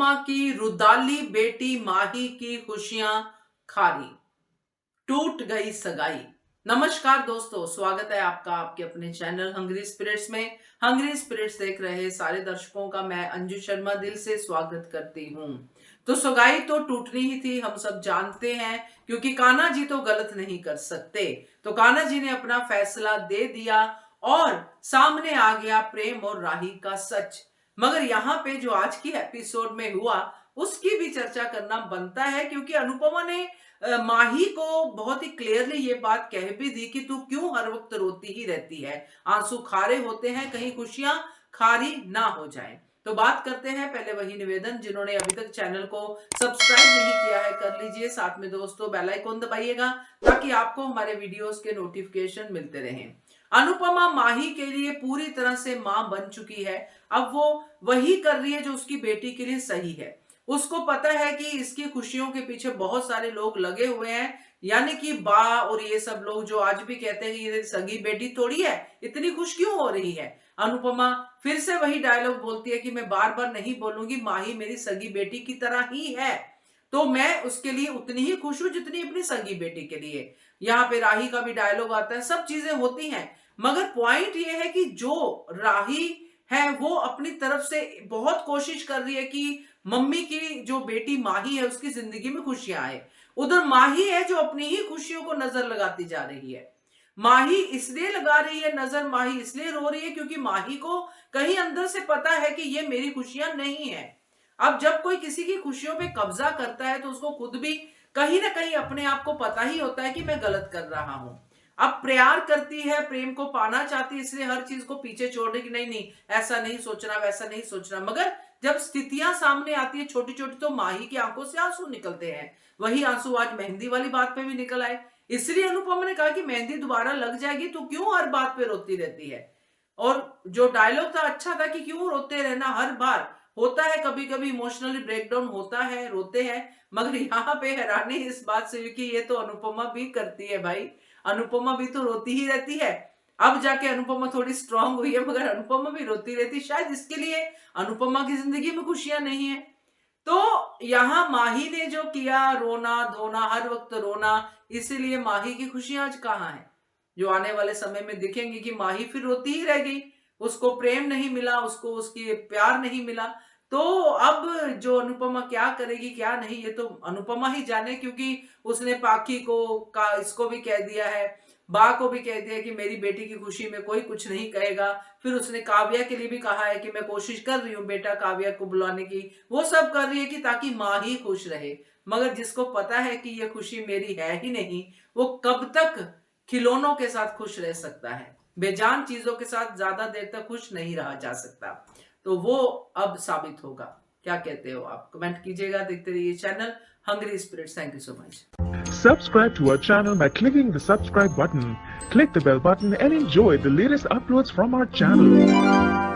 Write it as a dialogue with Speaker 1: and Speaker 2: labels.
Speaker 1: अनुपमा की रुदाली बेटी माही की खुशियां खारी, टूट गई सगाई। नमस्कार दोस्तों, स्वागत है आपका आपके अपने चैनल हंग्री स्पिरिट्स में। हंग्री स्पिरिट्स देख रहे सारे दर्शकों का मैं अंजू शर्मा दिल से स्वागत करती हूँ। तो सगाई तो टूटनी ही थी, हम सब जानते हैं, क्योंकि कान्हा जी तो गलत नहीं कर सकते। तो कान्हा जी ने अपना फैसला दे दिया और सामने आ गया प्रेम और राही का सच। मगर यहाँ पे जो आज की एपिसोड में हुआ उसकी भी चर्चा करना बनता है, क्योंकि अनुपमा ने माही को बहुत ही क्लियरली ये बात कह भी दी कि तू क्यों हर वक्त रोती ही रहती है, आंसू खारे होते हैं, कहीं खुशियां खारी ना हो जाए। तो बात करते हैं, पहले वही निवेदन, जिन्होंने अभी तक चैनल को सब्सक्राइब नहीं किया है कर लीजिए, साथ में दोस्तों बेल आइकन दबाइएगा ताकि आपको हमारे वीडियोस के नोटिफिकेशन मिलते रहें। अनुपमा माही के लिए पूरी तरह से मां बन चुकी है। अब वो वही कर रही है जो उसकी बेटी के लिए सही है। उसको पता है कि इसकी खुशियों के पीछे बहुत सारे लोग लगे हुए हैं, यानी कि बा और ये सब लोग जो आज भी कहते हैं कि ये सगी बेटी थोड़ी है, इतनी खुश क्यों हो रही है। अनुपमा फिर से वही डायलॉग बोलती है कि मैं बार बार नहीं बोलूंगी, माही मेरी सगी बेटी की तरह ही है, तो मैं उसके लिए उतनी ही खुश हूं जितनी अपनी सगी बेटी के लिए। यहाँ पे राही का भी डायलॉग आता है, सब चीजें होती हैं, मगर पॉइंट ये है कि जो राही है वो अपनी तरफ से बहुत कोशिश कर रही है कि मम्मी की जो बेटी माही है उसकी जिंदगी में खुशियां आए। उधर माही है जो अपनी ही खुशियों को नजर लगाती जा रही है। माही इसलिए लगा रही है नजर, माही इसलिए रो रही है क्योंकि माही को कहीं अंदर से पता है कि ये मेरी खुशियां नहीं है। अब जब कोई किसी की खुशियों पे कब्जा करता है तो उसको खुद भी कहीं ना कहीं अपने आप को पता ही होता है कि मैं गलत कर रहा हूं। अब प्यार करती है, प्रेम को पाना चाहती है, इसलिए हर चीज को पीछे छोड़ने की, नहीं नहीं ऐसा नहीं सोचना, वैसा नहीं सोचना। मगर जब स्थितियां सामने आती है छोटी छोटी, तो माही की आंखों से आंसू निकलते हैं। वही आंसू आज मेहंदी वाली बात पे भी निकल आए। इसलिए अनुपमा ने कहा कि मेहंदी दोबारा लग जाएगी, तो क्यों हर बात पे रोती रहती है। और जो डायलॉग था अच्छा था कि क्यों रोते रहना, हर बार होता है, कभी कभी इमोशनली ब्रेकडाउन होता है, रोते हैं। मगर यहाँ पे हैरानी इस बात से कि ये तो अनुपमा भी करती है भाई, अनुपमा भी तो रोती ही रहती है। अब जाके अनुपमा थोड़ी स्ट्रांग हुई है, मगर अनुपमा भी रोती रहती, शायद इसके लिए अनुपमा की जिंदगी में खुशियां नहीं है। तो यहाँ माही ने जो किया, रोना धोना, हर वक्त रोना, इसीलिए माही की खुशियां आज कहाँ है, जो आने वाले समय में दिखेंगी कि माही फिर रोती ही रह गई, उसको प्रेम नहीं मिला, उसको उसकी प्यार नहीं मिला। तो अब जो अनुपमा क्या करेगी क्या नहीं, ये तो अनुपमा ही जाने, क्योंकि उसने पाखी को का इसको भी कह दिया है, बा को भी कह दिया कि मेरी बेटी की खुशी में कोई कुछ नहीं कहेगा। फिर उसने काव्या के लिए भी कहा है कि मैं कोशिश कर रही हूँ बेटा काव्या को बुलाने की, वो सब कर रही है कि ताकि माँ ही खुश रहे। मगर जिसको पता है कि ये खुशी मेरी है ही नहीं, वो कब तक खिलौनों के साथ खुश रह सकता है, बेजान चीजों के साथ ज्यादा देर तक खुश नहीं रहा जा सकता। तो वो अब साबित होगा। क्या कहते हो आप, कमेंट कीजिएगा। देखते रहिए channel hungry spirits. Thank you so much.
Speaker 2: Subscribe to our channel by clicking the subscribe button. Click the bell button and enjoy the latest uploads from our channel.